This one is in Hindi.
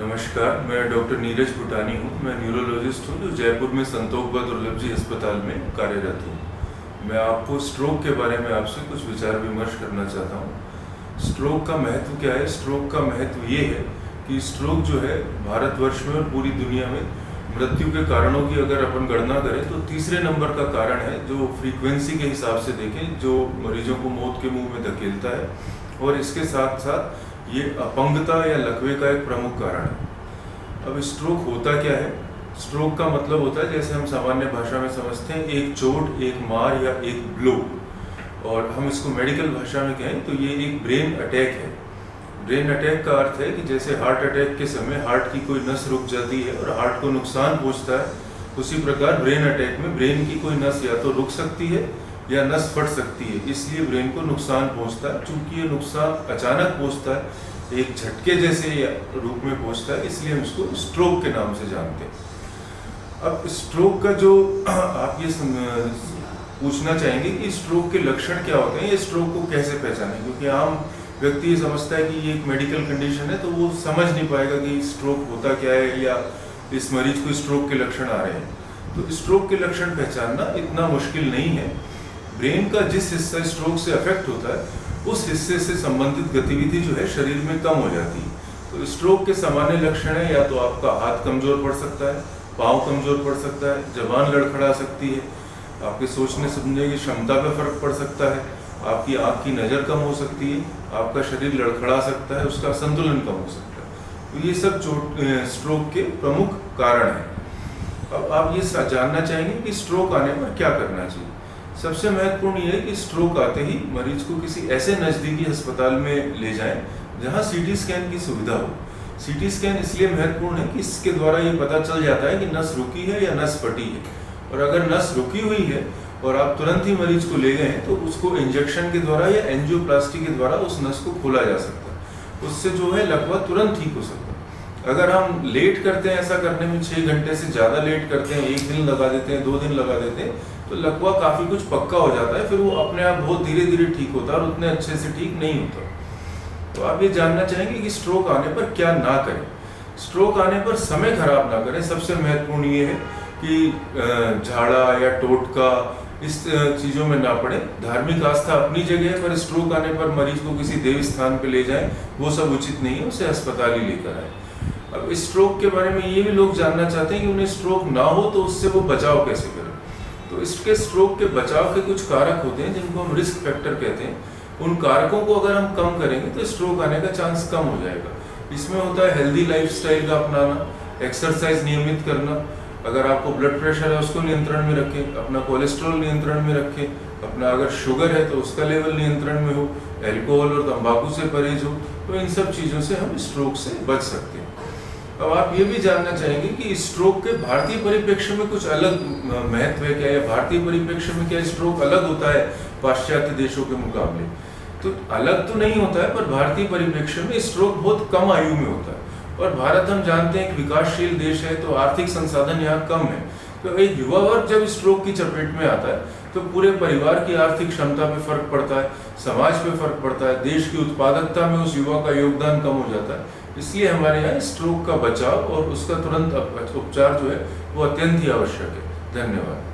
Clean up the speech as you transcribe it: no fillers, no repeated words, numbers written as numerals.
नमस्कार, मैं डॉक्टर नीरज भूटानी हूँ। मैं न्यूरोलॉजिस्ट हूँ जो जयपुर में संतोख बहादुर दुर्लभ जी अस्पताल में कार्यरत हूँ। मैं आपको स्ट्रोक के बारे में आपसे कुछ विचार विमर्श करना चाहता हूँ। स्ट्रोक का महत्व क्या है? स्ट्रोक का महत्व ये है कि स्ट्रोक जो है भारतवर्ष में और पूरी दुनिया में मृत्यु के कारणों की अगर अपन गणना करें तो तीसरे नंबर का कारण है, जो फ्रीक्वेंसी के हिसाब से देखें, जो मरीजों को मौत के मुंह में धकेलता है। और इसके साथ साथ ये अपंगता या लकवे का एक प्रमुख कारण है। अब स्ट्रोक होता क्या है? स्ट्रोक का मतलब होता है, जैसे हम सामान्य भाषा में समझते हैं, एक चोट, एक मार या एक ब्लो। और हम इसको मेडिकल भाषा में कहें तो ये एक ब्रेन अटैक है। ब्रेन अटैक का अर्थ है कि जैसे हार्ट अटैक के समय हार्ट की कोई नस रुक जाती है और हार्ट को नुकसान पहुंचता है, उसी प्रकार ब्रेन अटैक में ब्रेन की कोई नस या तो रुक सकती है या नस फट सकती है, इसलिए ब्रेन को नुकसान पहुंचता है। चूंकि ये नुकसान अचानक पहुंचता है, एक झटके जैसे रूप में पहुंचता है, इसलिए हम इसको स्ट्रोक के नाम से जानते हैं। अब स्ट्रोक का जो आप ये पूछना चाहेंगे कि स्ट्रोक के लक्षण क्या होते हैं, ये स्ट्रोक को कैसे पहचानें, क्योंकि आम व्यक्ति ये समझता है कि ये एक मेडिकल कंडीशन है, तो वो समझ नहीं पाएगा कि स्ट्रोक होता क्या है या इस मरीज को स्ट्रोक के लक्षण आ रहे हैं। तो स्ट्रोक के लक्षण पहचानना इतना मुश्किल नहीं है। ब्रेन का जिस हिस्सा स्ट्रोक से अफेक्ट होता है, उस हिस्से से संबंधित गतिविधि जो है शरीर में कम हो जाती है। तो स्ट्रोक के सामान्य लक्षण है, या तो आपका हाथ कमजोर पड़ सकता है, पाँव कमजोर पड़ सकता है, जबान लड़खड़ा सकती है, आपके सोचने समझने की क्षमता पर फर्क पड़ सकता है, आपकी आँख की नज़र कम हो सकती है, आपका शरीर लड़खड़ा सकता है, उसका संतुलन कम हो सकता है। तो ये सब स्ट्रोक के प्रमुख कारण हैं। अब आप ये जानना चाहेंगे कि स्ट्रोक आने पर क्या करना चाहिए। सबसे महत्वपूर्ण ये है कि स्ट्रोक आते ही मरीज को किसी ऐसे नज़दीकी अस्पताल में ले जाएं जहां सीटी स्कैन की सुविधा हो। सीटी स्कैन इसलिए महत्वपूर्ण है कि इसके द्वारा ये पता चल जाता है कि नस रुकी है या नस फटी है। और अगर नस रुकी हुई है और आप तुरंत ही मरीज को ले गए तो उसको इंजेक्शन के द्वारा या एंजियोप्लास्टी के द्वारा उस नस को खोला जा सकता है। उससे जो है लकवा तुरंत ठीक हो सकता है। अगर हम लेट करते हैं, ऐसा करने में 6 घंटे से ज़्यादा लेट करते हैं, 1 दिन लगा देते हैं, 2 दिन लगा देते हैं, तो लकवा काफ़ी कुछ पक्का हो जाता है, फिर वो अपने आप बहुत धीरे धीरे ठीक होता है और उतने अच्छे से ठीक नहीं होता। तो आप ये जानना चाहेंगे कि स्ट्रोक आने पर क्या ना करें। स्ट्रोक आने पर समय खराब ना करें। सबसे महत्वपूर्ण ये है कि झाड़ा या टोटका इस चीज़ों में ना पड़े। धार्मिक आस्था अपनी जगह है, पर स्ट्रोक आने पर मरीज को किसी देव स्थान पर ले जाएं, वो सब उचित नहीं है, उसे अस्पताल ही लेकर आए। अब स्ट्रोक के बारे में ये भी लोग जानना चाहते हैं कि उन्हें स्ट्रोक ना हो तो उससे वो बचाव कैसे करें। तो इसके स्ट्रोक के बचाव के कुछ कारक होते हैं जिनको हम रिस्क फैक्टर कहते हैं। उन कारकों को अगर हम कम करेंगे तो स्ट्रोक आने का चांस कम हो जाएगा। इसमें होता है हेल्दी लाइफस्टाइल का अपनाना, एक्सरसाइज नियमित करना, अगर आपको ब्लड प्रेशर है उसको नियंत्रण में रखें, अपना कोलेस्ट्रॉल नियंत्रण में रखें, अपना अगर शुगर है तो उसका लेवल नियंत्रण में हो, एल्कोहल और तंबाकू से परहेज हो। तो इन सब चीज़ों से हम स्ट्रोक से बच सकते हैं। अब आप ये भी जानना चाहेंगे कि स्ट्रोक के भारतीय परिप्रेक्ष्य में कुछ अलग महत्व है क्या, या भारतीय परिप्रेक्ष्य में क्या स्ट्रोक अलग होता है पाश्चात्य देशों के मुकाबले। तो अलग तो नहीं होता है, पर भारतीय परिप्रेक्ष्य में स्ट्रोक बहुत कम आयु में होता है। और भारत हम जानते हैं कि विकासशील देश है, तो आर्थिक संसाधन यहाँ कम है। तो एक युवा वर्ग जब स्ट्रोक की चपेट में आता है तो पूरे परिवार की आर्थिक क्षमता पे फर्क पड़ता है, समाज पे फर्क पड़ता है, देश की उत्पादकता में उस युवा का योगदान कम हो जाता है। इसलिए हमारे यहाँ स्ट्रोक का बचाव और उसका तुरंत उपचार जो है वो अत्यंत ही आवश्यक है। धन्यवाद।